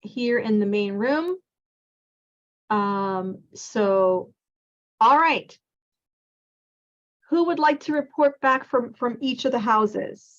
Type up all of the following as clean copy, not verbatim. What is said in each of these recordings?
here in the main room. So, all right. Who would like to report back from each of the houses?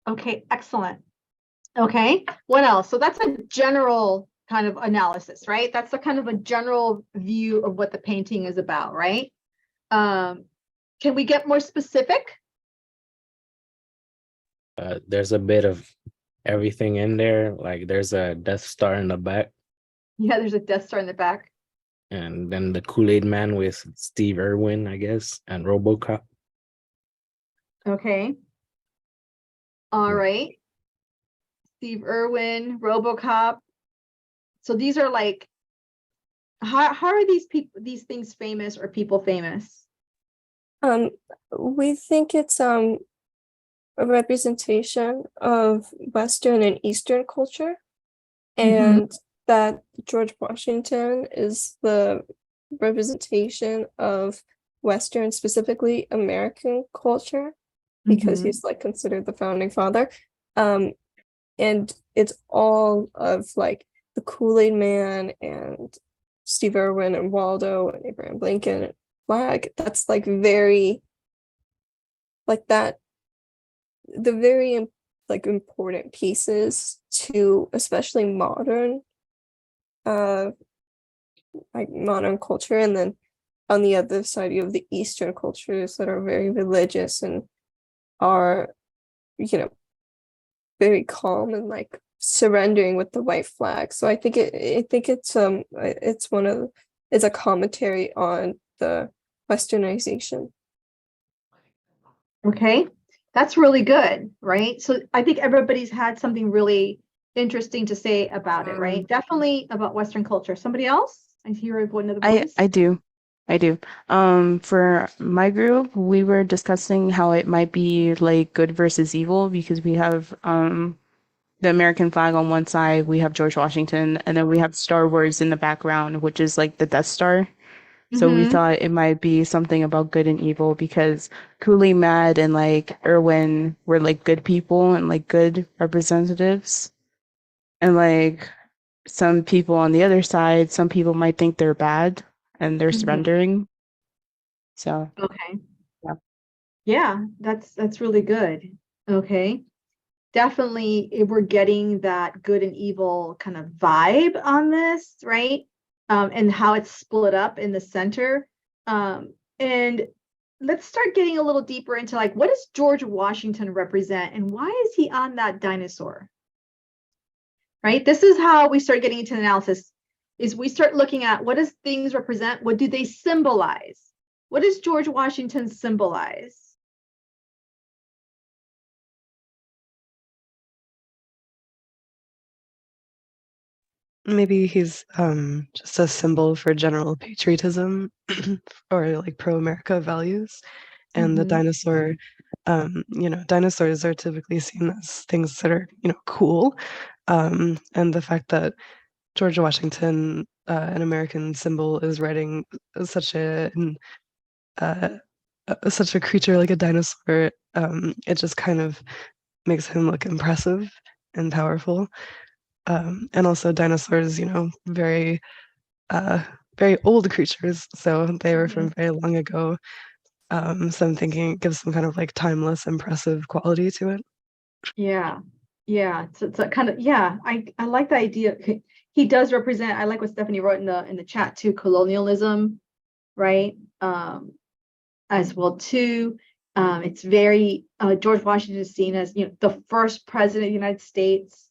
Okay, excellent. Okay, what else? So that's a general kind of analysis, right? That's a kind of a general view of what the painting is about, right? Can we get more specific? There's a bit of everything in there. Like there's a Death Star in the back, Yeah, there's a Death Star in the back. and then the Kool-Aid Man with Steve Irwin, I guess, and RoboCop. Okay. All Yeah. right. Steve Irwin, RoboCop. So these are like, how are these things famous or people famous? We think it's a representation of Western and Eastern culture, and that George Washington is the representation of Western, specifically American culture, because he's like considered the founding father. And it's all of like the Kool-Aid Man and Steve Irwin and Waldo and Abraham Lincoln and Flag. That's like very like that, the very like important pieces to especially modern like modern culture. And then on the other side you have the Eastern cultures that are very religious and are, you know, very calm and like surrendering with the white flag. So I think it's one of it's a commentary on the westernization. Okay, that's really good, right? So I think everybody's had something really interesting to say about it, right? Definitely about Western culture. Somebody else? I hear one of the I voice. I do. I do. For my group, we were discussing how it might be like good versus evil because we have the American flag on one side, we have George Washington, and then we have Star Wars in the background, which is like the Death Star. So we thought it might be something about good and evil because Cooley Mad and like Irwin were like good people and like good representatives. And like some people on the other side, some people might think they're bad and they're surrendering. So Okay. yeah. Yeah, that's really good. Okay. Definitely we're getting that good and evil kind of vibe on this, right? And how it's split up in the center. And let's start getting a little deeper into like, what does George Washington represent and why is he on that dinosaur? Right? This is how we start getting into analysis, is we start looking at what does things represent? What do they symbolize? What does George Washington symbolize? Maybe he's just a symbol for general patriotism or like pro-America values. And the dinosaur, you know, dinosaurs are typically seen as things that are, you know, cool. And the fact that George Washington, an American symbol, is riding such uh, such a creature like a dinosaur, it just kind of makes him look impressive and powerful. And also dinosaurs, you know, uh, very old creatures, so they were from very long ago. So I'm thinking it gives some kind of like timeless, impressive quality to it. Yeah, yeah. So it's a kind of, yeah. I like the idea. He does represent. I like what Stephanie wrote in the chat too. Colonialism, right? As well too. It's very George Washington is seen as, you know, the first president of the United States.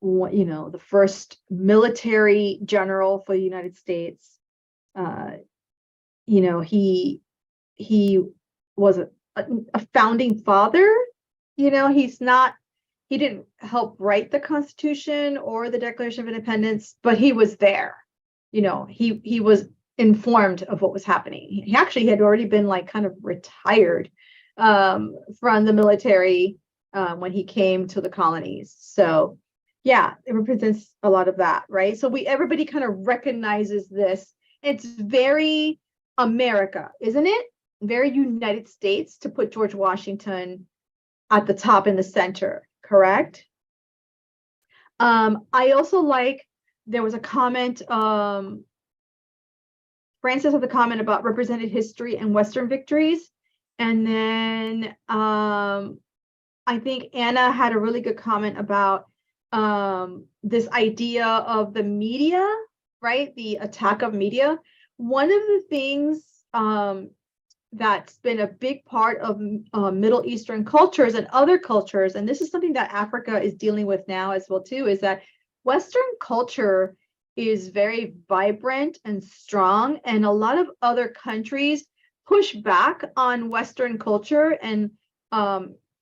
You know, the first military general for the United States. You know, he was a founding father. You know, he's not he didn't help write the Constitution or the Declaration of Independence, but he was there. You know, he was informed of what was happening. He actually had already been like kind of retired from the military when he came to the colonies. So yeah, it represents a lot of that, right? So everybody kind of recognizes this. It's very America, isn't it? Very United States to put George Washington at the top in the center, correct? I also like, there was a comment, Francis had the comment about represented history and Western victories. And then I think Anna had a really good comment about this idea of the media, right? The attack of media. One of the things that's been a big part of Middle Eastern cultures and other cultures, and this is something that Africa is dealing with now as well too, is that Western culture is very vibrant and strong, and a lot of other countries push back on Western culture and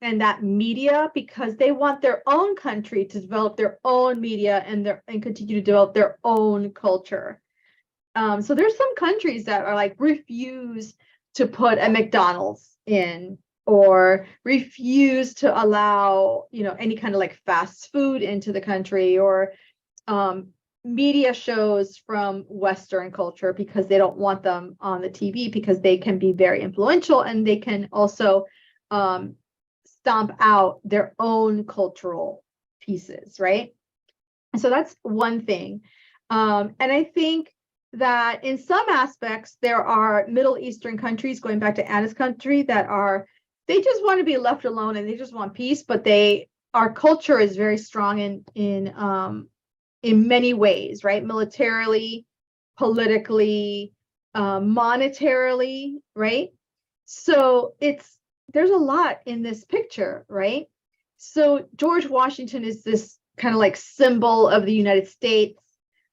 that media because they want their own country to develop their own media and continue to develop their own culture. So there's some countries that are like refuse to put a McDonald's in, or refuse to allow, you know, any kind of like fast food into the country, or media shows from Western culture because they don't want them on the TV because they can be very influential and they can also stomp out their own cultural pieces, right? And so that's one thing. And I think that in some aspects, there are Middle Eastern countries, going back to Anna's country, that they just want to be left alone and they just want peace, but our culture is very strong in many ways, right? Militarily, politically, monetarily, right? So there's a lot in this picture, right? So George Washington is this kind of like symbol of the United States,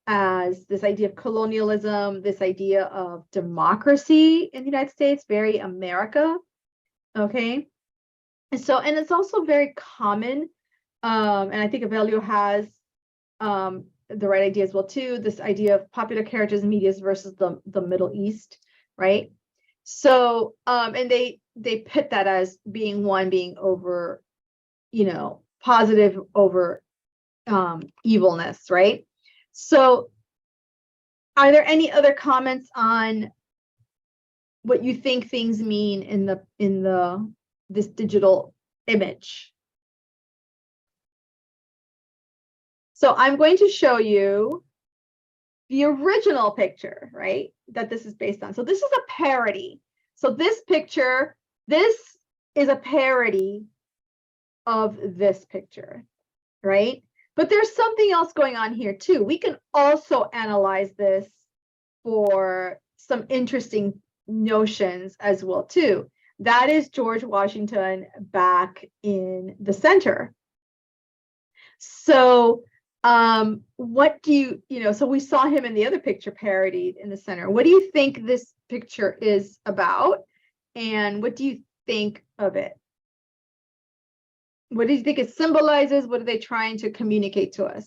as this idea of colonialism, this idea of democracy in the United States, very America, okay? And it's also very common, and I think Avelio has the right idea as well too, this idea of popular characters and medias versus the Middle East, right? So, and they pit that as being over, you know, positive over evilness, right? So are there any other comments on what you think things mean in this digital image? So I'm going to show you the original picture, right, that this is based on. So this is a parody. So this picture, this is a parody of this picture, right? But there's something else going on here too. We can also analyze this for some interesting notions as well too. That is George Washington back in the center. So what do you know, so we saw him in the other picture parodied in the center. What do you think this picture is about? And what do you think of it? What do you think it symbolizes? What are they trying to communicate to us?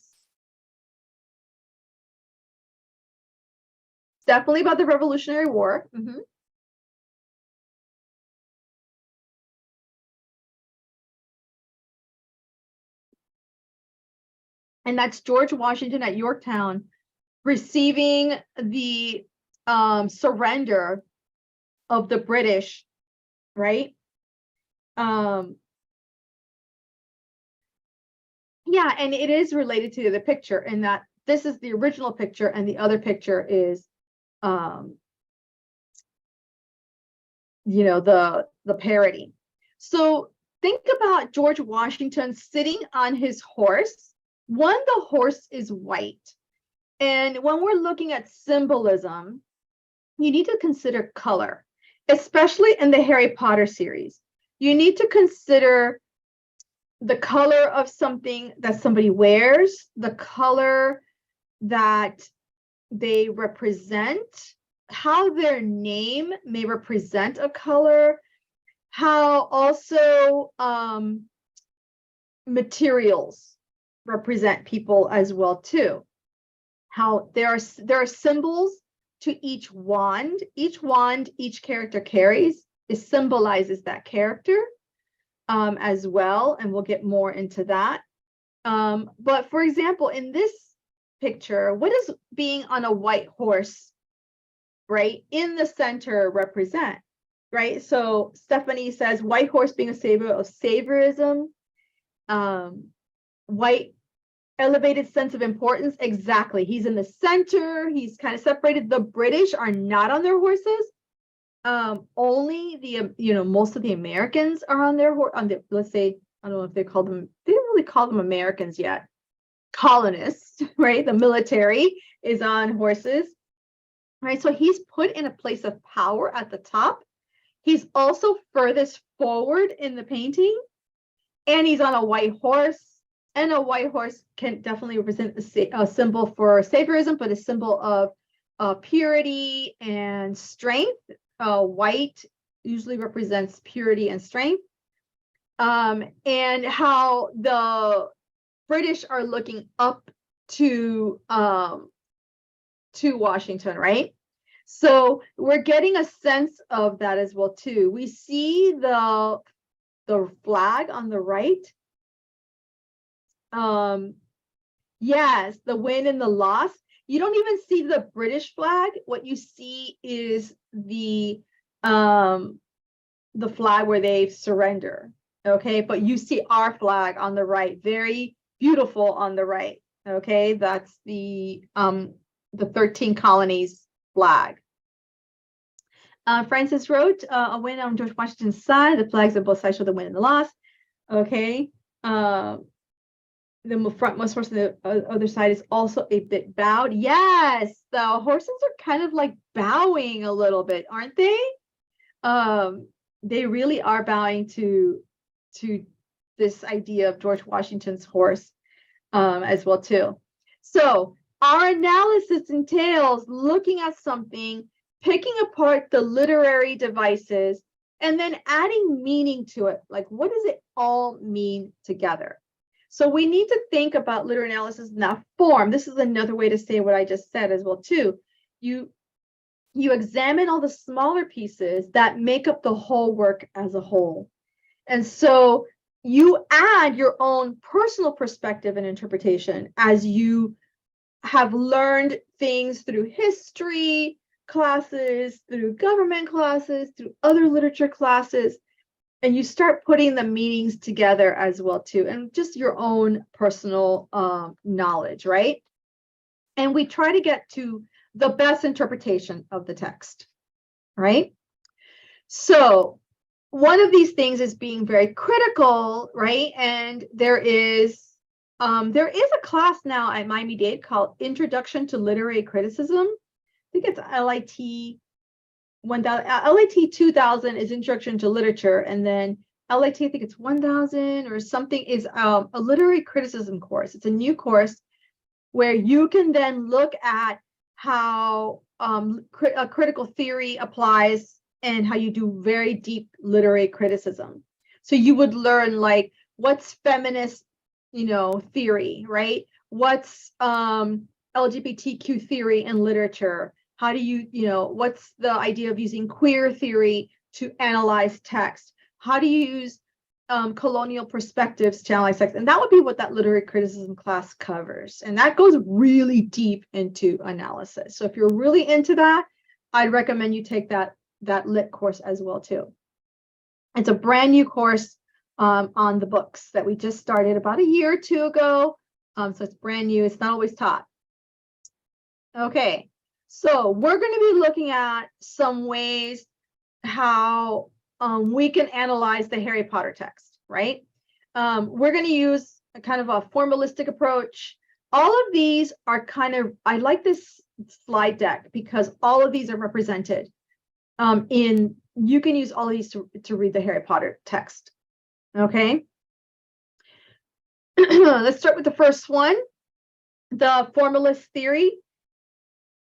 It's definitely about the Revolutionary War. And that's George Washington at Yorktown receiving the surrender of the British, right? Yeah, and it is related to the picture in that this is the original picture and the other picture is, you know, the parody. So think about George Washington sitting on his horse. One, the horse is white. And when we're looking at symbolism, you need to consider color, especially in the Harry Potter series. You need to consider the color of something that somebody wears, the color that they represent, how their name may represent a color, how also materials represent people as well too. How there are symbols to each wand. Each wand each character carries, it symbolizes that character as well, and we'll get more into that. But for example, in this picture, what does being on a white horse, right, in the center represent? Right, so Stephanie says white horse being a savior of saviorism, white elevated sense of importance. Exactly, he's in the center, he's kind of separated. The British are not on their horses. Only the most of the Americans are on their let's say, I don't know if they call them, they didn't really call them Americans yet, colonists, right? The military is on horses, right? So he's put in a place of power at the top. He's also furthest forward in the painting, and he's on a white horse. And a white horse can definitely represent a symbol for saviorism, but a symbol of purity and strength. White usually represents purity and strength. And how the British are looking up to Washington, right? So we're getting a sense of that as well too. We see the flag on the right. Yes, the win and the loss. You don't even see the British flag. What you see is the flag where they surrender. Okay, but you see our flag on the right, very beautiful on the right. Okay, that's the 13 colonies flag. Francis wrote, a win on George Washington's side. The flags on both sides show the win and the loss. Okay. The frontmost horse on the other side is also a bit bowed. Yes, the horses are kind of like bowing a little bit, aren't they? They really are bowing to this idea of George Washington's horse as well too. So our analysis entails looking at something, picking apart the literary devices, and then adding meaning to it. Like, what does it all mean together? So we need to think about literary analysis in that form. This is another way to say what I just said as well too. You examine all the smaller pieces that make up the whole work as a whole. And so you add your own personal perspective and interpretation as you have learned things through history classes, through government classes, through other literature classes, and you start putting the meanings together as well too, and just your own personal knowledge, right? And we try to get to the best interpretation of the text, right? So one of these things is being very critical, right? And there is a class now at Miami-Dade called Introduction to Literary Criticism. I think it's LIT 1000. LIT 2000 is Introduction to Literature, and then LIT, I think it's 1000 or something, is a literary criticism course. It's a new course where you can then look at how critical theory applies and how you do very deep literary criticism. So you would learn, like, what's feminist, theory, right? What's LGBTQ theory in literature? How do you, what's the idea of using queer theory to analyze text? How do you use colonial perspectives to analyze text? And that would be what that literary criticism class covers. And that goes really deep into analysis. So if you're really into that, I'd recommend you take that lit course as well too. It's a brand new course on the books that we just started about a year or two ago. So it's brand new. It's not always taught. Okay, so we're going to be looking at some ways how we can analyze the Harry Potter text, right? We're going to use a kind of a formalistic approach. All of these are I like this slide deck because all of these are represented you can use all of these to read the Harry Potter text. Okay. Let's start with the first one. The formalist theory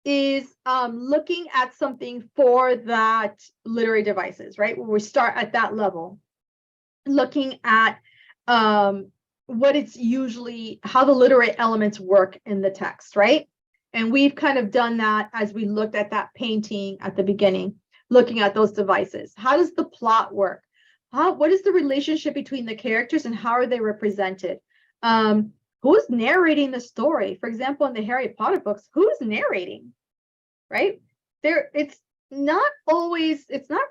is looking at something for that literary devices, right? Where we start at that level, looking at what it's usually, how the literary elements work in the text, right? And we've kind of done that as we looked at that painting at the beginning, looking at those devices. How does the plot work? What is the relationship between the characters and how are they represented? Who's narrating the story? For example, in the Harry Potter books, who's narrating, right? It's not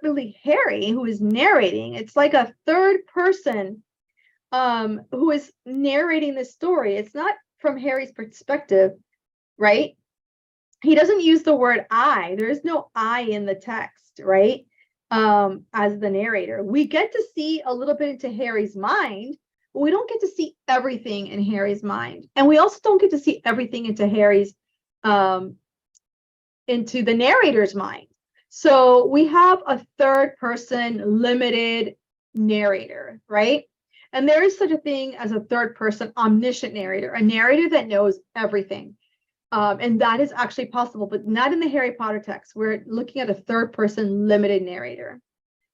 really Harry who is narrating. It's like a third person who is narrating the story. It's not from Harry's perspective, right? He doesn't use the word I. There is no I in the text, right? As the narrator. We get to see a little bit into Harry's mind, but we don't get to see everything in Harry's mind. And we also don't get to see everything into into the narrator's mind. So we have a third person limited narrator, right? And there is such a thing as a third person omniscient narrator, a narrator that knows everything. And that is actually possible, but not in the Harry Potter text. We're looking at a third person limited narrator.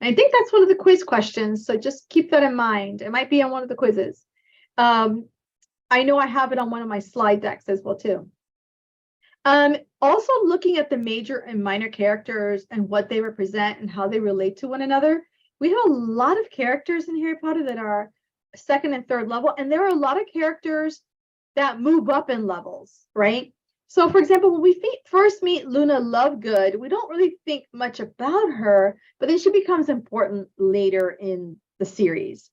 And I think that's one of the quiz questions. So just keep that in mind. It might be on one of the quizzes. I know I have it on one of my slide decks as well too. Also looking at the major and minor characters and what they represent and how they relate to one another. We have a lot of characters in Harry Potter that are second and third level, and there are a lot of characters that move up in levels, right? So for example, when we first meet Luna Lovegood, we don't really think much about her, but then she becomes important later in the series.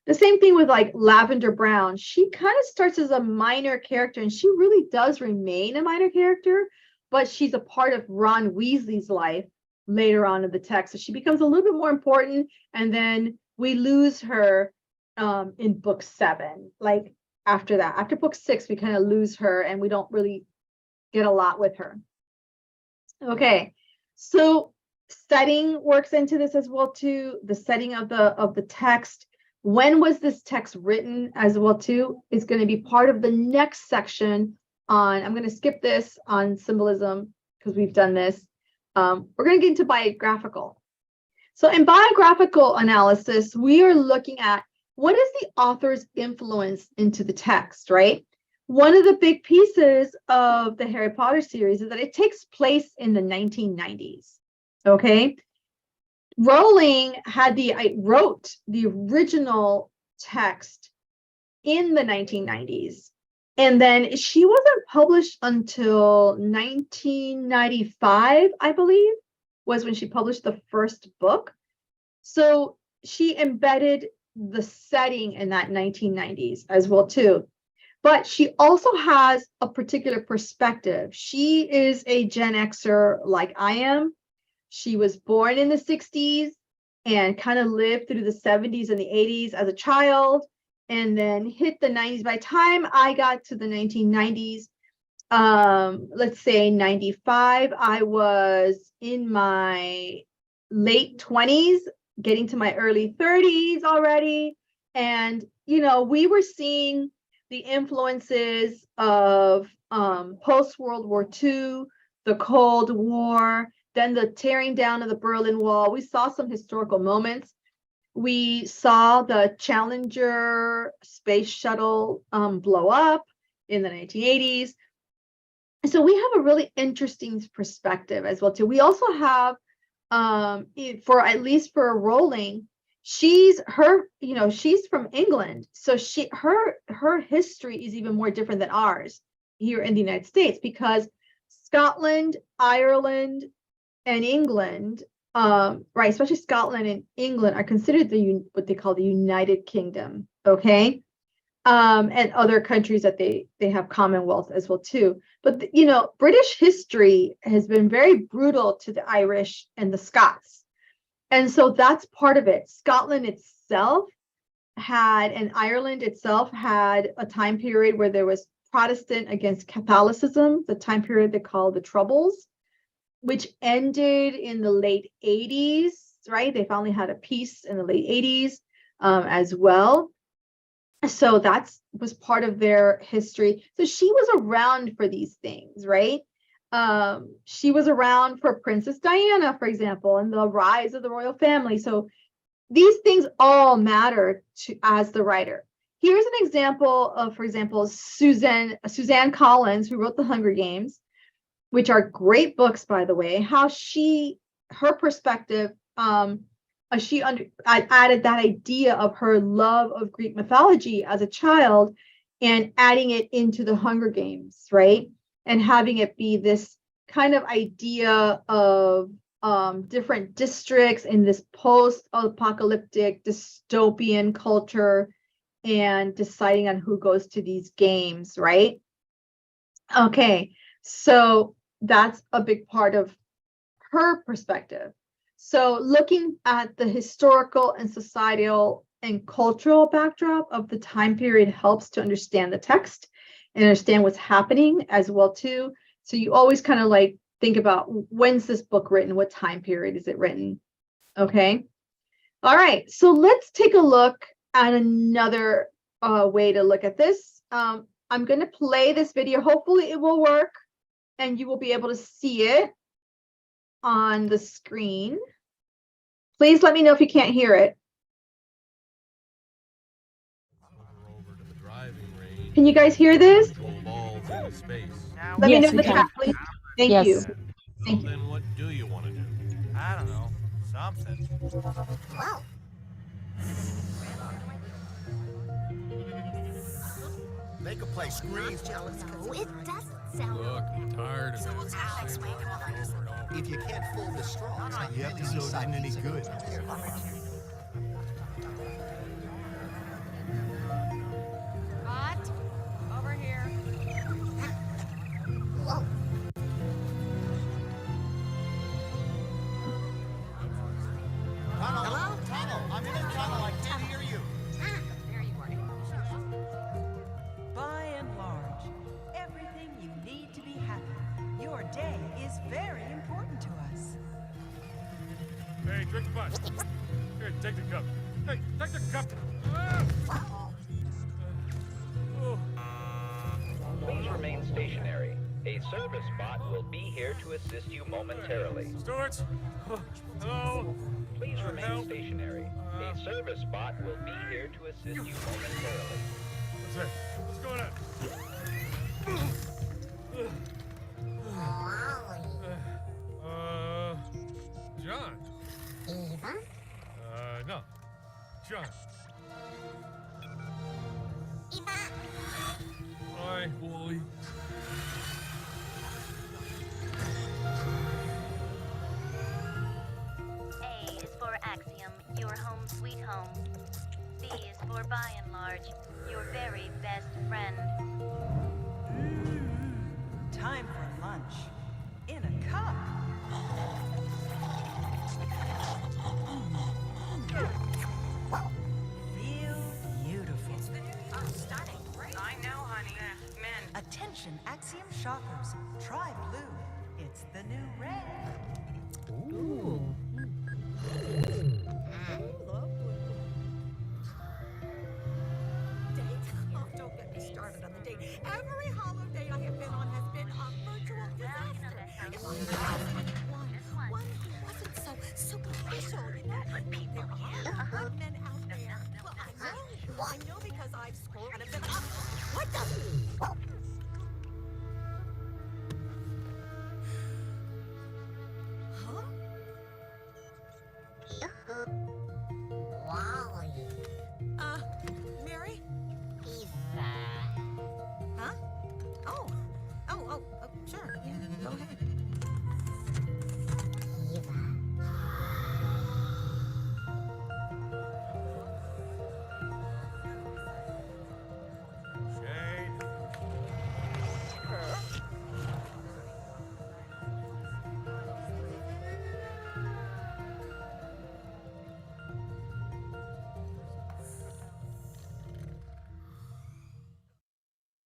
The same thing with like Lavender Brown. She kind of starts as a minor character, and she really does remain a minor character, but she's a part of Ron Weasley's life later on in the text. So she becomes a little bit more important, and then we lose her in book 7. Like after that, after book 6, we kind of lose her and we don't really get a lot with her. Okay, so setting works into this as well too. The setting of the text. When was this text written as well too is going to be part of the next section on, I'm going to skip this on symbolism because we've done this. We're going to get into biographical. So in biographical analysis, we are looking at what is the author's influence into the text, right? One of the big pieces of the Harry Potter series is that it takes place in the 1990s, okay? Rowling wrote the original text in the 1990s, and then she wasn't published until 1995, I believe, was when she published the first book. So she embedded the setting in that 1990s as well too. But she also has a particular perspective. She is a Gen Xer like I am. She was born in the 60s and kind of lived through the 70s and the 80s as a child, and then hit the 90s. By the time I got to the 1990s, let's say 95, I was in my late 20s, getting to my early 30s already. And, you know, we were seeing the influences of post-World War II, the Cold War, then the tearing down of the Berlin Wall. We saw some historical moments. We saw the Challenger space shuttle blow up in the 1980s. So we have a really interesting perspective as well too. We also have, for at least for Rowling, she's from England, so her history is even more different than ours here in the United States, because Scotland, Ireland, and England, right, especially Scotland and England, are considered what they call the United Kingdom, okay, and other countries that they have Commonwealth as well too. But you know, British history has been very brutal to the Irish and the Scots, and so that's part of it. Scotland itself had, and Ireland itself had, a time period where there was Protestant against Catholicism, the time period they call the Troubles, which ended in the late 80s, right? They finally had a peace in the late 80s as well. So that was part of their history. So she was around for these things, right? She was around for Princess Diana, for example, and the rise of the royal family. So these things all matter to as the writer. here's an example of, for example, Suzanne Collins, who wrote The Hunger Games, which are great books, by the way, how her perspective, I added that idea of her love of Greek mythology as a child and adding it into the Hunger Games, right? And having it be this kind of idea of different districts in this post-apocalyptic dystopian culture and deciding on who goes to these games, right? Okay, so that's a big part of her perspective. So looking at the historical and societal and cultural backdrop of the time period helps to understand the text and understand what's happening as well too. So you always kind of like think about, when's this book written? What time period is it written? Okay. All right. So let's take a look at another way to look at this. I'm going to play this video. Hopefully it will work and you will be able to see it on the screen. Please let me know if you can't hear it. Can you guys hear this? Let me know in the chat, please. Thank you. Thank you. Then what do you want to do? I don't know. Something. Wow. Make a place scream. No, it doesn't sound. Look, I'm tired of it. If you can't fold the straws, you have to decide any good. What? Over here. Whoa. Hello? Tunnel. I'm in a tunnel. I can't hear you. There you are. By and large, everything you need to be happy. Your day is very important to us. Hey, drink the bus. Here, take the cup. Hey, take the cup. Please remain stationary. A service bot will be here to assist you momentarily. Stewards? Hello? Please remain stationary. A service bot will be here to assist you momentarily. What's it? What's going on? John? Eva? No. John. Eva? Hi, Wally. A is for Axiom, your home sweet home. B is for by and large, your very best friend. Time for lunch. In a cup. Feel beautiful. Stunning. I know, honey. Men. Attention, Axiom shoppers. Try blue. It's the new red. Ooh. Don't get me started on the date. Every holiday I have been on has been a virtual disaster. If I had one who wasn't so superficial, you know. There are good men out there. Well, I know because I've screwed and been up. What the? Huh? Mary? Eva. Huh? Oh, sure. Yeah, go ahead. Eva. Shade.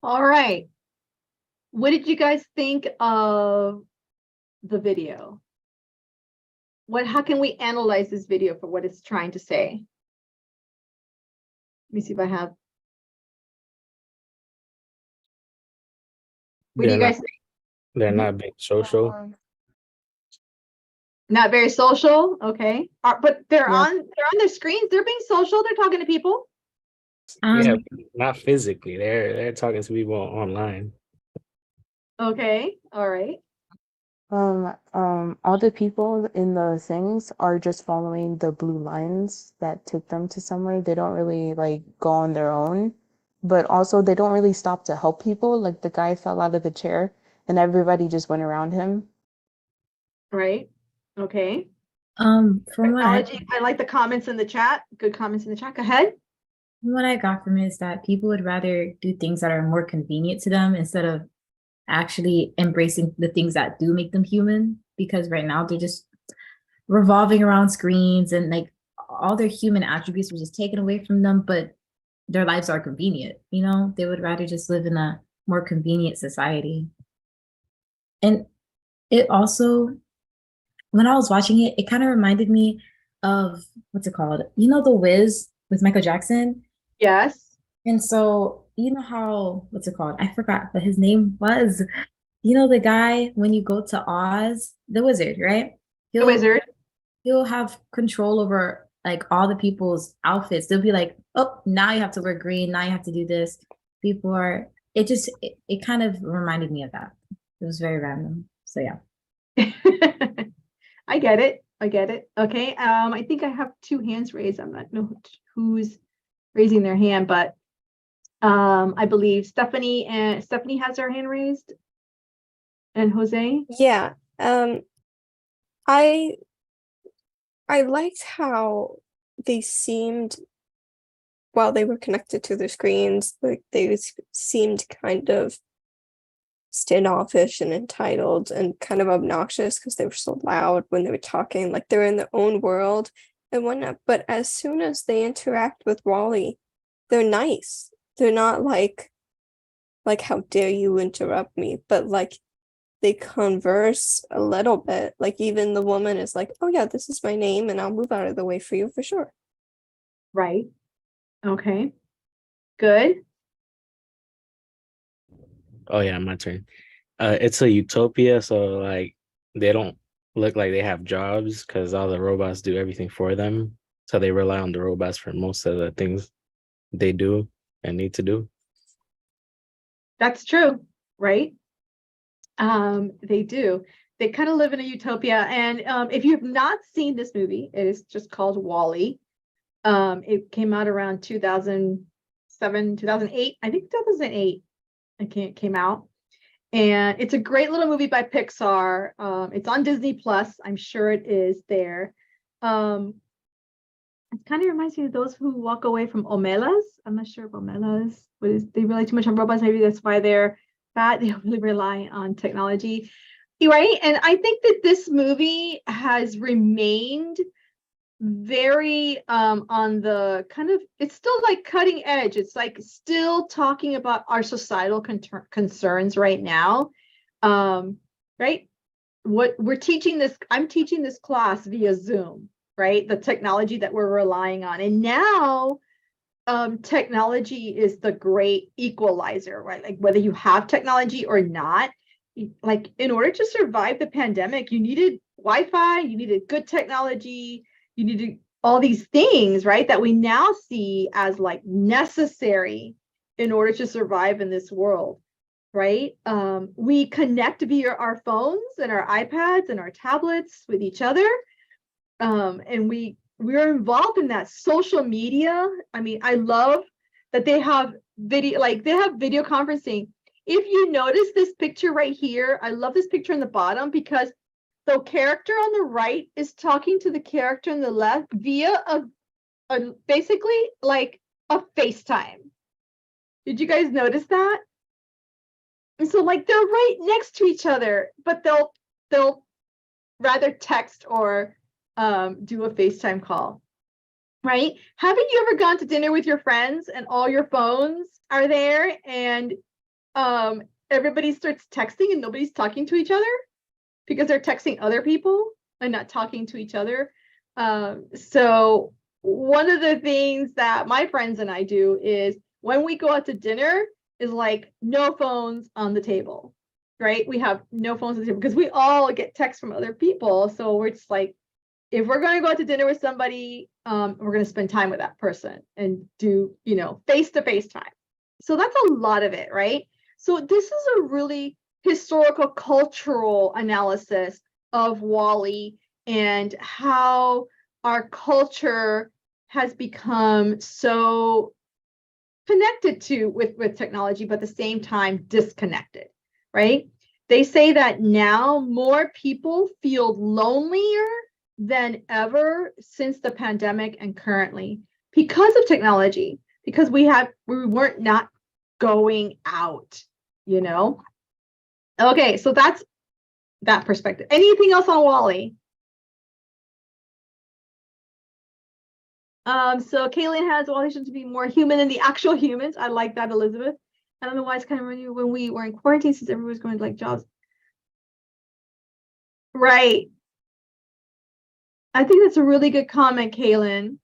All right. What did you guys think of the video? How can we analyze this video for what it's trying to say? Let me see if I have. What do you guys think? They're not being social. Not very social, okay. But they're on their screens. They're being social. They're talking to people. Yeah, not physically. They're talking to people online. Okay, all right. All the people in the things are just following the blue lines that take them to somewhere. They don't really like go on their own, but also they don't really stop to help people. Like the guy fell out of the chair and everybody just went around him. Right. Okay. From what I Technology. I like the comments in the chat. Good comments in the chat. Go ahead. what I got from it is that people would rather do things that are more convenient to them instead of actually embracing the things that do make them human. Because right now they're just revolving around screens and like all their human attributes were just taken away from them, but their lives are convenient, you know? They would rather just live in a more convenient society. And it also, when I was watching it, it kind of reminded me of what's it called? You know, The Wiz with Michael Jackson? Yes. And so, you know how, what's it called? I forgot what his name was. You know, the guy, when you go to Oz, the wizard, right? The wizard. He'll have control over like all the people's outfits. They'll be like, oh, now you have to wear green. Now you have to do this. People are, it kind of reminded me of that. It was very random. So yeah. I get it. I get it. Okay. I think I have two hands raised. I'm not know who's raising their hand, but I believe Stephanie has her hand raised. And Jose? Yeah. I liked how they seemed, while they were connected to the screens, like they seemed kind of standoffish and entitled and kind of obnoxious because they were so loud when they were talking, like they're in their own world and whatnot. But as soon as they interact with Wally, they're nice. They're not like how dare you interrupt me, but like they converse a little bit. Like even the woman is like, oh yeah, this is my name and I'll move out of the way for you for sure. Right. Okay. Good. Oh yeah, my turn. It's a utopia, so like they don't look like they have jobs because all the robots do everything for them. So they rely on the robots for most of the things they do and need to do. That's true, right? They do. They kind of live in a utopia. And if you've not seen this movie, it is just called WALL-E. It came out around 2007, 2008. I think 2008. It came out. And it's a great little movie by Pixar. It's on Disney Plus. I'm sure it is there. It kind of reminds me of those who walk away from Omelas. I'm not sure if Omelas, but they rely too much on robots. Maybe that's why they're fat. They really rely on technology. Right. And I think that this movie has remained very on the kind of, it's still like cutting edge. It's like still talking about our societal concerns right now. Right. What we're teaching this, I'm teaching this class via Zoom, right? The technology that we're relying on. And now technology is the great equalizer, right? Like whether you have technology or not, like in order to survive the pandemic, you needed Wi-Fi, you needed good technology, you needed all these things, right? That we now see as like necessary in order to survive in this world, right? We connect via our phones and our iPads and our tablets with each other. And we're involved in that social media. I mean, I love that they have video conferencing. If you notice this picture right here, I love this picture on the bottom because the character on the right is talking to the character on the left via a basically like a FaceTime. Did you guys notice that? And so like they're right next to each other, but they'll rather text or do a FaceTime call, right? Haven't you ever gone to dinner with your friends and all your phones are there and everybody starts texting and nobody's talking to each other because they're texting other people and not talking to each other? So one of the things that my friends and I do is when we go out to dinner is like no phones on the table, right? We have no phones on the table because we all get texts from other people. So we're just like, if we're going to go out to dinner with somebody, we're going to spend time with that person and do, face-to-face time. So that's a lot of it, right? So this is a really historical cultural analysis of WALL-E and how our culture has become so connected to with technology, but at the same time disconnected, right? They say that now more people feel lonelier than ever since the pandemic and currently because of technology, because we weren't not going out, Okay, so that's that perspective. Anything else on WALL-E? So Kaylin has WALL-E to be more human than the actual humans. I like that, Elizabeth. I don't know why it's kind of when we were in quarantine since everyone was going to like jobs. Right. I think that's a really good comment, Kaylin.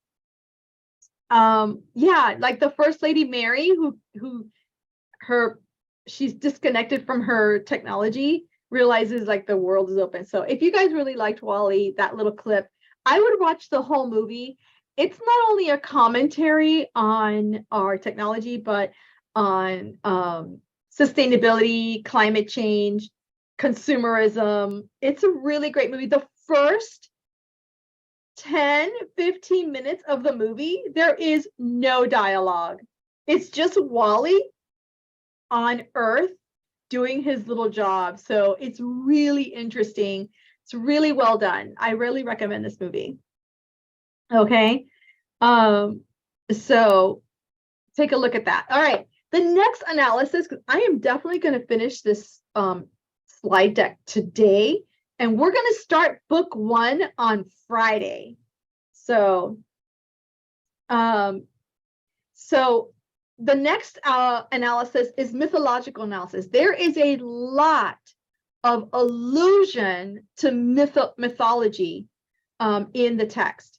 Yeah, like the First Lady Mary, she's disconnected from her technology, realizes like the world is open. So if you guys really liked WALL-E, that little clip, I would watch the whole movie. It's not only a commentary on our technology, but on sustainability, climate change, consumerism. It's a really great movie. The first 10-15 minutes of the movie, there is no dialogue. It's just WALL-E on Earth doing his little job. So it's really interesting. It's really well done. I really recommend this movie. Okay. So take a look at that. All right. The next analysis, because I am definitely going to finish this slide deck today, and we're going to start book 1 on Friday. So, the next analysis is mythological analysis. There is a lot of allusion to mythology in the text.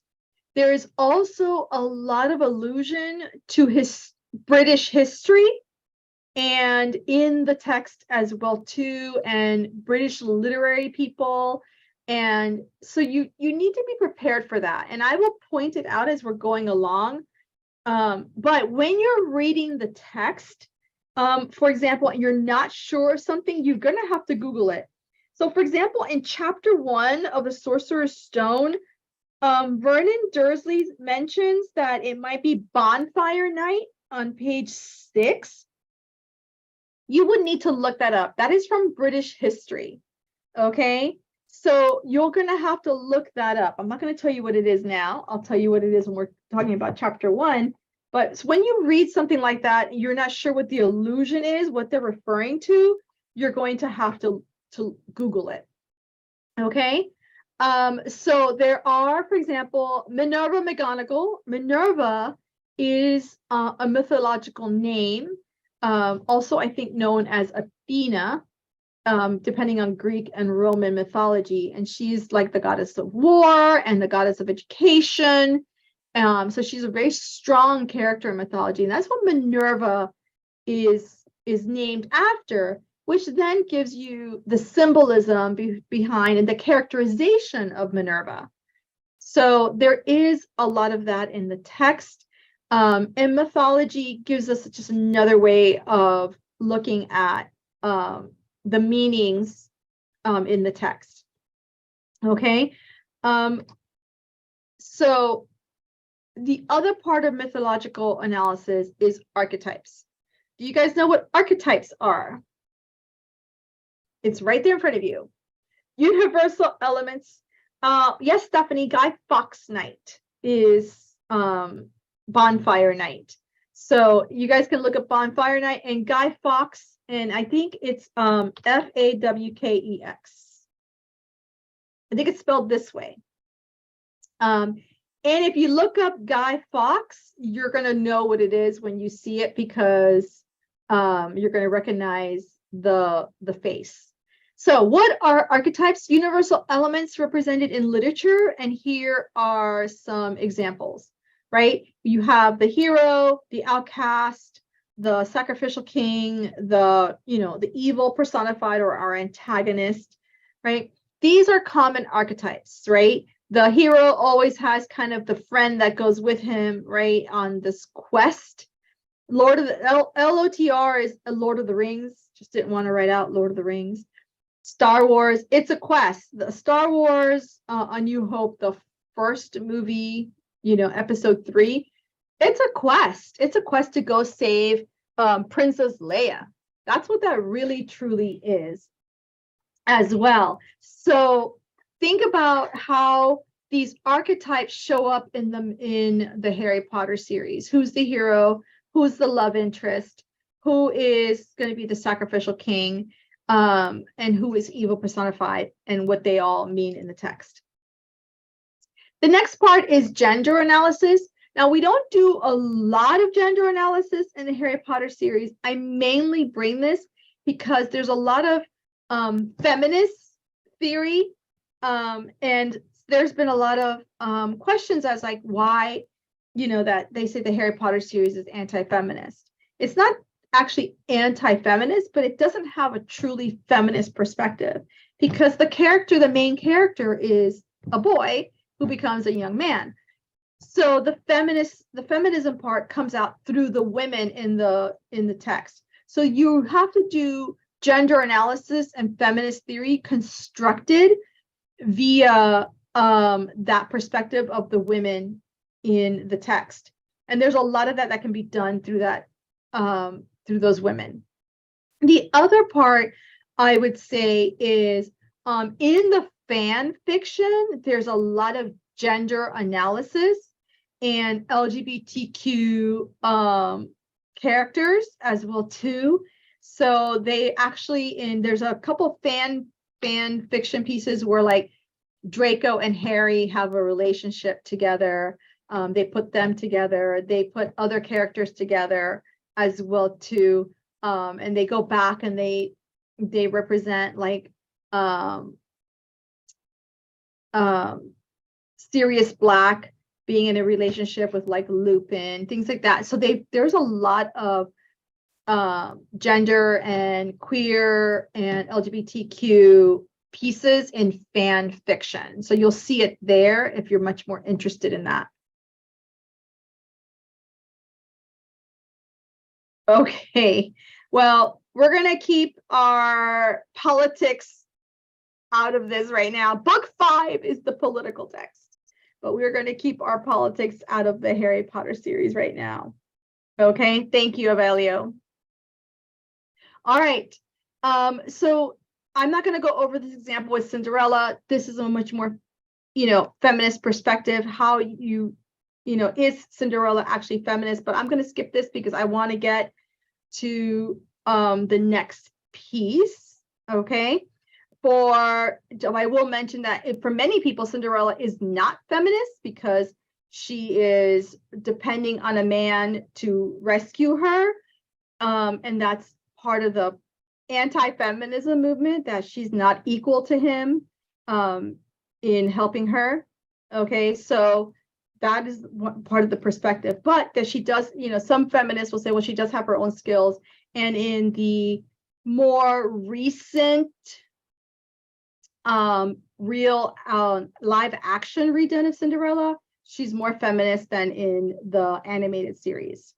There is also a lot of allusion to British history and in the text as well too, and British literary people. And so you need to be prepared for that. And I will point it out as we're going along. But when you're reading the text, for example, and you're not sure of something, you're going to have to Google it. So for example, in chapter 1 of the Sorcerer's Stone, Vernon Dursley mentions that it might be bonfire night on page 6. You would need to look that up. That is from British history. Okay, so you're going to have to look that up. I'm not going to tell you what it is now. I'll tell you what it is when we're talking about chapter 1. But when you read something like that, you're not sure what the allusion is, what they're referring to, you're going to have to Google it. Okay. So there are, for example, Minerva McGonagall. Minerva is a mythological name, also I think known as Athena, depending on Greek and Roman mythology. And she's like the goddess of war and the goddess of education. So she's a very strong character in mythology. And that's what Minerva is named after, which then gives you the symbolism behind and the characterization of Minerva. So there is a lot of that in the text. And mythology gives us just another way of looking at the meanings in the text. Okay. So the other part of mythological analysis is archetypes. Do you guys know what archetypes are? It's right there in front of you. Universal elements. Yes, Stephanie, Guy Fawkes night is bonfire night. So you guys can look up bonfire night and Guy Fawkes, and I think it's Fawkes. I think it's spelled this way. And if you look up Guy Fawkes, you're going to know what it is when you see it, because you're going to recognize the face. So what are archetypes? Universal elements represented in literature. And here are some examples, right? You have the hero, the outcast, the sacrificial king, the evil personified or our antagonist, right? These are common archetypes, right? the hero always has kind of the friend that goes with him, right, on this quest. Lord of the LOTR is a Lord of the Rings. Just didn't want to write out Lord of the Rings. Star Wars, it's a quest. The Star Wars A New Hope, the first movie, episode 3, it's a quest. It's a quest to go save Princess Leia. That's what that really truly is as well. So think about how these archetypes show up in the Harry Potter series. Who's the hero? Who's the love interest? Who is going to be the sacrificial king? And who is evil personified, and what they all mean in the text. The next part is gender analysis. Now, we don't do a lot of gender analysis in the Harry Potter series. I mainly bring this because there's a lot of feminist theory, and there's been a lot of questions as like why, that they say the Harry Potter series is anti-feminist. It's not actually anti-feminist, but it doesn't have a truly feminist perspective, because the main character is a boy who becomes a young man. So the feminism part comes out through the women in the text. So you have to do gender analysis and feminist theory constructed via that perspective of the women in the text. And there's a lot of that can be done through that, through those women. The other part I would say is in the fan fiction, there's a lot of gender analysis and LGBTQ characters as well too. So they actually there's a couple fan fiction pieces where like Draco and Harry have a relationship together. They put them together. They put other characters together as well too. And they go back and they represent like Sirius Black being in a relationship with like Lupin, things like that. So there's a lot of gender and queer and LGBTQ pieces in fan fiction. So you'll see it there if you're much more interested in that. Okay, well, we're going to keep our politics out of this right now. Book 5 is the political text, but we're going to keep our politics out of the Harry Potter series right now. Okay, thank you, Avelio. All right, so I'm not going to go over this example with Cinderella. This is a much more, feminist perspective. How is Cinderella actually feminist? But I'm going to skip this because I want to get to the next piece. Okay. I will mention that for many people, Cinderella is not feminist because she is depending on a man to rescue her. And that's part of the anti-feminism movement, that she's not equal to him in helping her. Okay, so that is one part of the perspective, but that she does, some feminists will say, well, she does have her own skills. And in the more recent real live action redone of Cinderella, she's more feminist than in the animated series.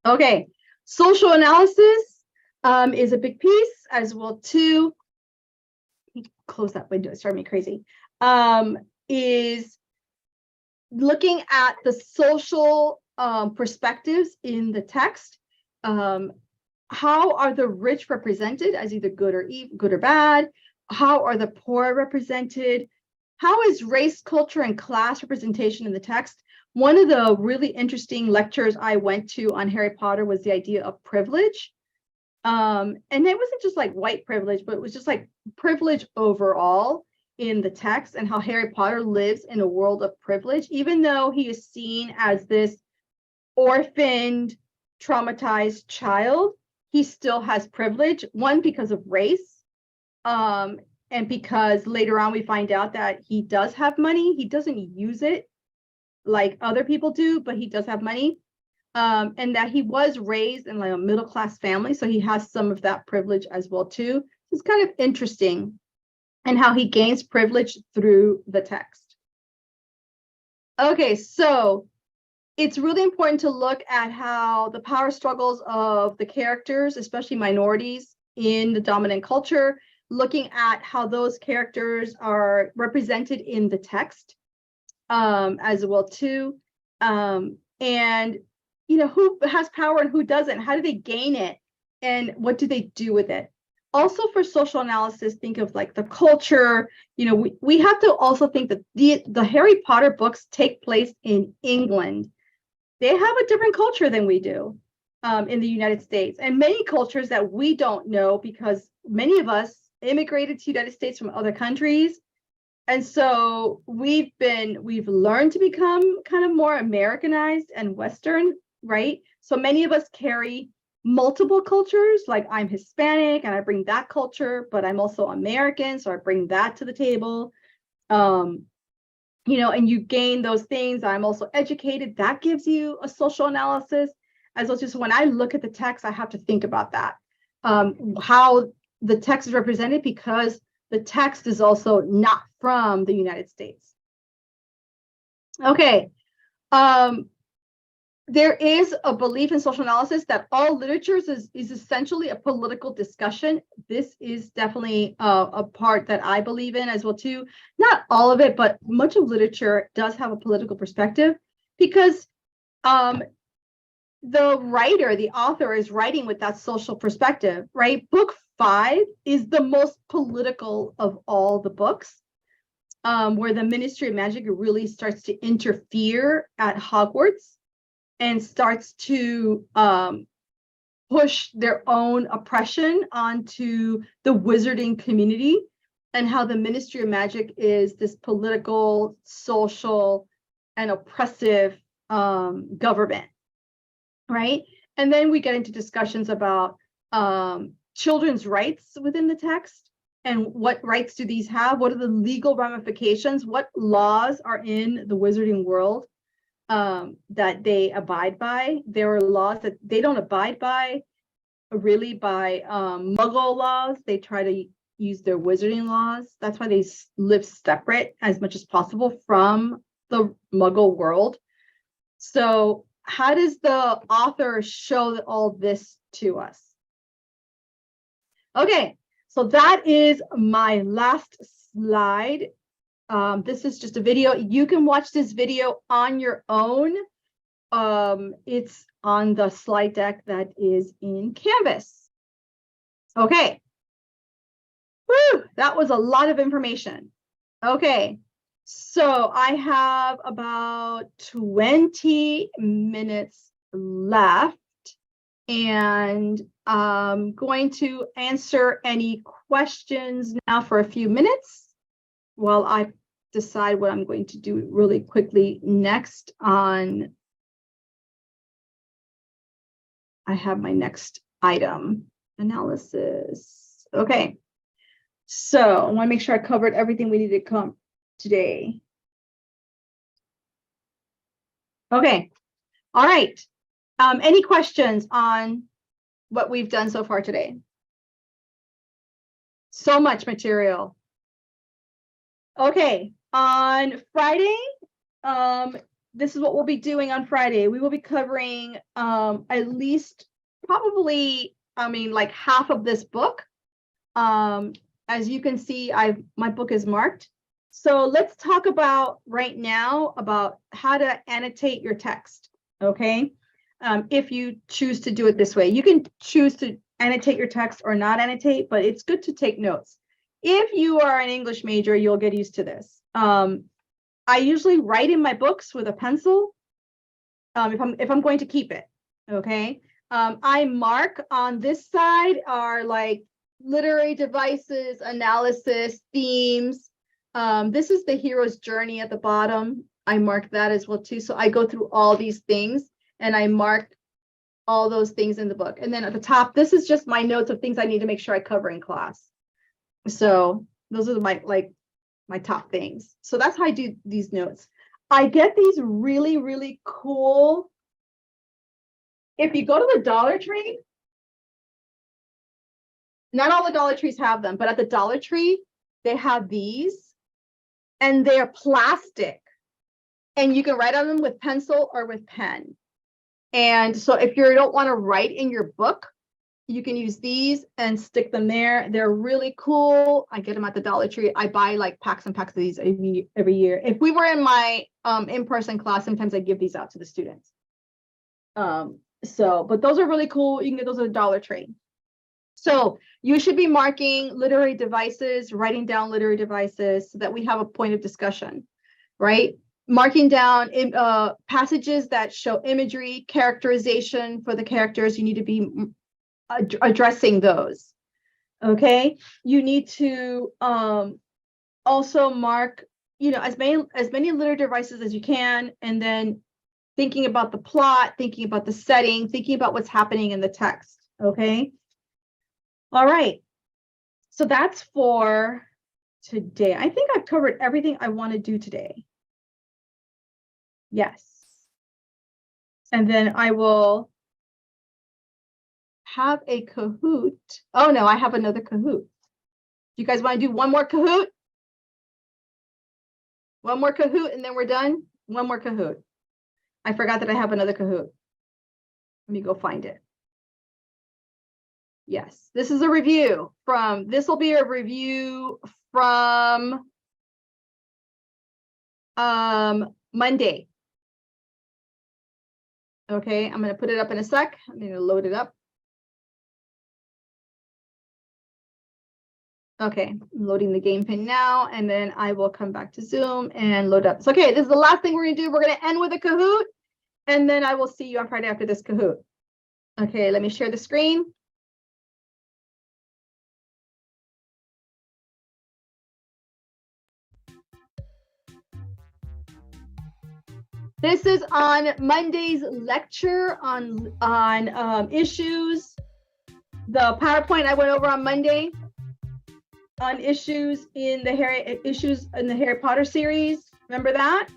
Okay, social analysis is a big piece as well too. Close that window, it's driving me crazy. Is looking at the social perspectives in the text. How are the rich represented as either good or bad? How are the poor represented? How is race, culture, and class representation in the text? One of the really interesting lectures I went to on Harry Potter was the idea of privilege. And it wasn't just like white privilege, but it was just like privilege overall in the text, and how Harry Potter lives in a world of privilege, even though he is seen as this orphaned, traumatized child. He still has privilege, one, because of race, and because later on we find out that he does have money. He doesn't use it like other people do, but he does have money. And that he was raised in like a middle-class family, so he has some of that privilege as well too. It's kind of interesting, and how he gains privilege through the text. Okay, so it's really important to look at how the power struggles of the characters, especially minorities in the dominant culture, looking at how those characters are represented in the text as well too. And who has power and who doesn't? How do they gain it? And what do they do with it? Also for social analysis, think of like the culture. We have to also think that the Harry Potter books take place in England. They have a different culture than we do in the United States, and many cultures that we don't know because many of us immigrated to the United States from other countries. And so we've learned to become kind of more Americanized and Western, right? So many of us carry multiple cultures, like I'm Hispanic and I bring that culture, but I'm also American, so I bring that to the table. And you gain those things. I'm also educated. That gives you a social analysis. As well, just when I look at the text, I have to think about that, how the text is represented, because the text is also not from the United States. Okay. There is a belief in social analysis that all literature is essentially a political discussion. This is definitely a part that I believe in as well too. Not all of it, but much of literature does have a political perspective, because the writer, the author, is writing with that social perspective, right? Book 5 is the most political of all the books, where the Ministry of Magic really starts to interfere at Hogwarts and starts to push their own oppression onto the wizarding community, and how the Ministry of Magic is this political, social, and oppressive government, right? And then we get into discussions about children's rights within the text, and what rights do these have? What are the legal ramifications? What laws are in the wizarding world that they abide by? There are laws that they don't abide by, really, by Muggle laws. They try to use their wizarding laws. That's why they live separate as much as possible from the Muggle world. So how does the author show all this to us? Okay, so that is my last slide. This is just a video. You can watch this video on your own. It's on the slide deck that is in Canvas. Okay. Whew, that was a lot of information. Okay, so I have about 20 minutes left, and I'm going to answer any questions now for a few minutes while I decide what I'm going to do really quickly next on. I have my next item, analysis. Okay, so I want to make sure I covered everything we need to come today. Okay, all right. Any questions on what we've done so far today? So much material. Okay, on Friday, this is what we'll be doing on Friday. We will be covering at least probably, like half of this book. As you can see, my book is marked. So let's talk about right now about how to annotate your text, okay? If you choose to do it this way. You can choose to annotate your text or not annotate, but it's good to take notes. If you are an English major, you'll get used to this. I usually write in my books with a pencil if I'm going to keep it, okay? I mark on this side are like literary devices, analysis, themes. This is the hero's journey at the bottom. I mark that as well too. So I go through all these things and I mark all those things in the book. And then at the top, this is just my notes of things I need to make sure I cover in class. So those are my top things. So that's how I do these notes. I get these really, really cool. If you go to the Dollar Tree, not all the Dollar Trees have them, but at the Dollar Tree, they have these, and they're plastic. and you can write on them with pencil or with pen. And so if you don't want to write in your book, you can use these and stick them there. They're really cool. I get them at the Dollar Tree. I buy like packs and packs of these every year. If we were in my in-person class, sometimes I give these out to the students. But those are really cool. You can get those at the Dollar Tree. So you should be marking literary devices, writing down literary devices so that we have a point of discussion, right? Marking down passages that show imagery, characterization for the characters. You need to be addressing those. Okay, you need to also mark, as many literary devices as you can, and then thinking about the plot, thinking about the setting, thinking about what's happening in the text. Okay. All right. So that's for today. I think I've covered everything I want to do today. Yes. And then I will have a Kahoot. Oh no, I have another Kahoot. You guys want to do one more Kahoot? One more Kahoot and then we're done? One more Kahoot. I forgot that I have another Kahoot. Let me go find it. Yes, this is a review from, this will be a review from Monday. Okay, I'm going to put it up in a sec. I'm going to load it up. Okay, I'm loading the game pin now, and then I will come back to Zoom and load up. So, okay, this is the last thing we're going to do. We're going to end with a Kahoot, and then I will see you on Friday after this Kahoot. Okay, let me share the screen. This is on Monday's lecture on issues. The PowerPoint I went over on Monday on issues in the Harry Potter series. Remember that?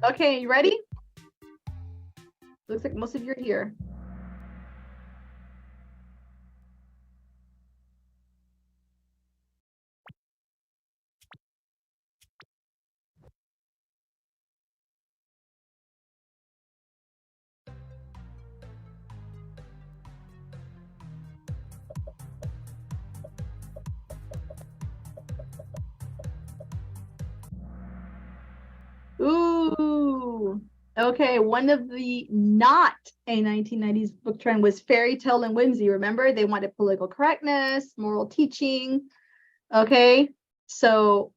Okay, you ready? Looks like most of you are here. Ooh, okay. One of the not a 1990s book trend was fairy tale and whimsy. Remember, they wanted political correctness, moral teaching. Okay, so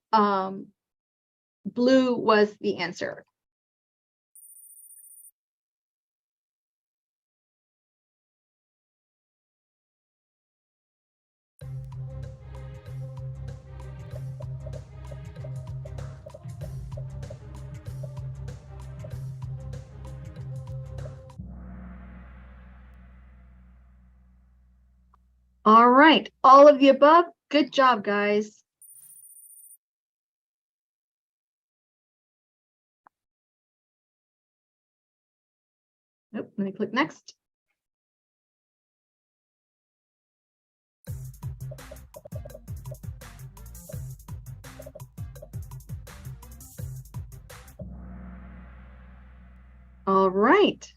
blue was the answer. All right, all of the above. Good job, guys. Nope, let me click next. All right.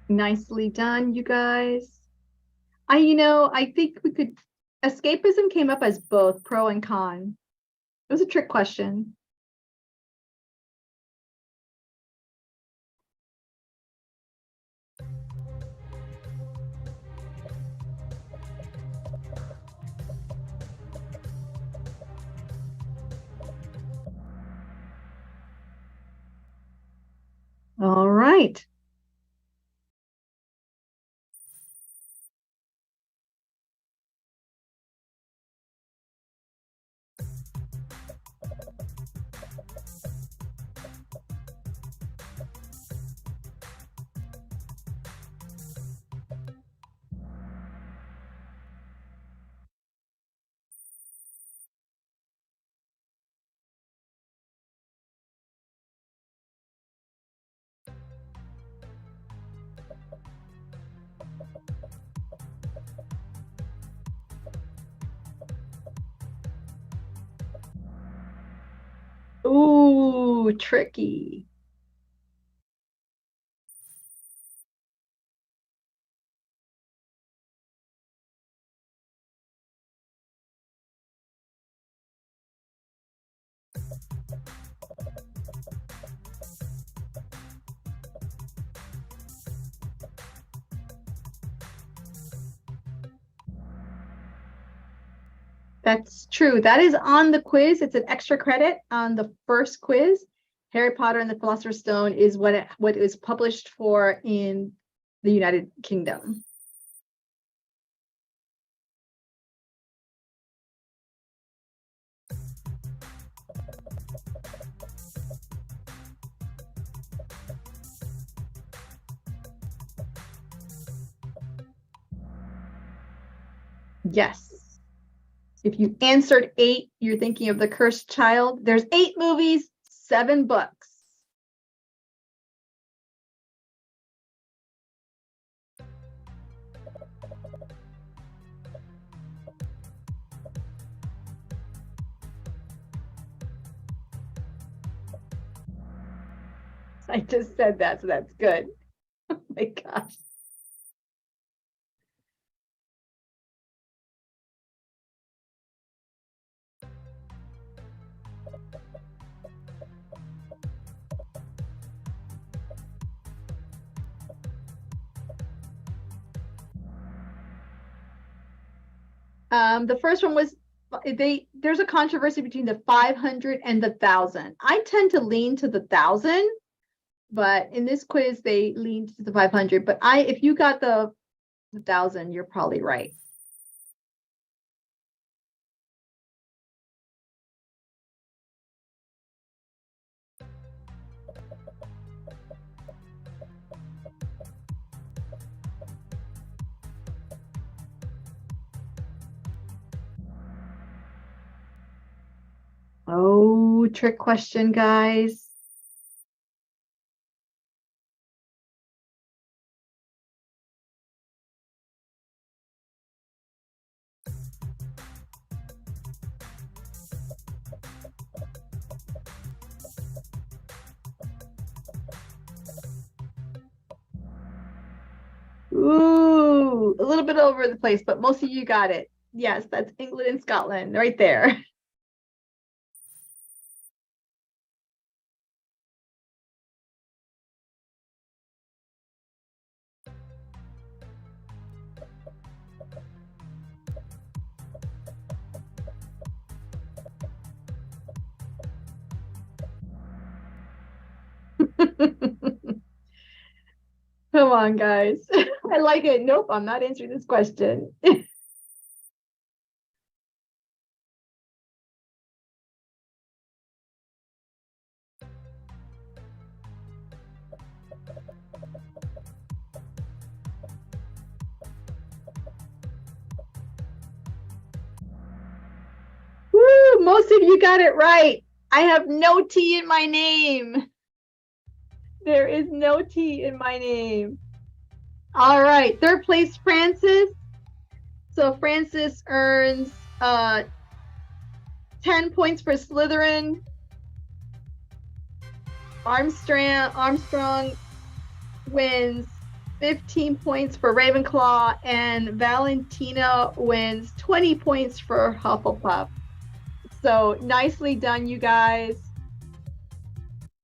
Nicely done, you guys. I think we could, escapism came up as both pro and con. was a trick question. All right. Ooh, tricky. That's true. That is on the quiz. It's an extra credit on the first quiz. Harry Potter and the Philosopher's Stone is what it was published for in the United Kingdom. Yes. If you answered 8, you're thinking of The Cursed Child. There's 8 movies, 7 books. I just said that, so that's good. Oh my gosh. The first one was there's a controversy between the 500 and the 1,000. I tend to lean to the 1,000, but in this quiz they leaned to the 500. But if you got the 1,000, you're probably right. Oh, trick question, guys. Ooh, a little bit over the place, but most of you got it. Yes, that's England and Scotland right there. Come on, guys. I like it. Nope, I'm not answering this question. Woo, most of you got it right. I have no T in my name. There is no T in my name. All right, third place, Francis. So Francis earns 10 points for Slytherin. Armstrong wins 15 points for Ravenclaw, and Valentina wins 20 points for Hufflepuff. So nicely done, you guys.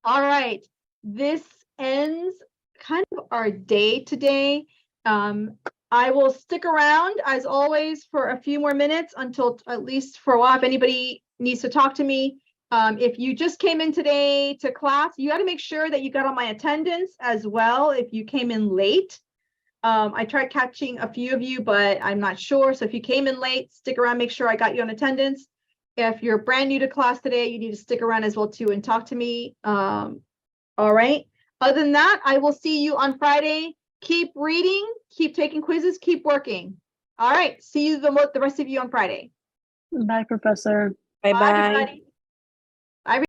All right, this ends kind of our day today. I will stick around as always for a few more minutes until at least for a while, if anybody needs to talk to me. If you just came in today to class, you got to make sure that you got on my attendance as well if you came in late. I tried catching a few of you, but I'm not sure. So if you came in late, stick around, make sure I got you on attendance. If you're brand new to class today, you need to stick around as well too and talk to me. All right. Other than that, I will see you on Friday. Keep reading, keep taking quizzes, keep working. All right. See you the rest of you on Friday. Bye, Professor. Bye bye. Everybody.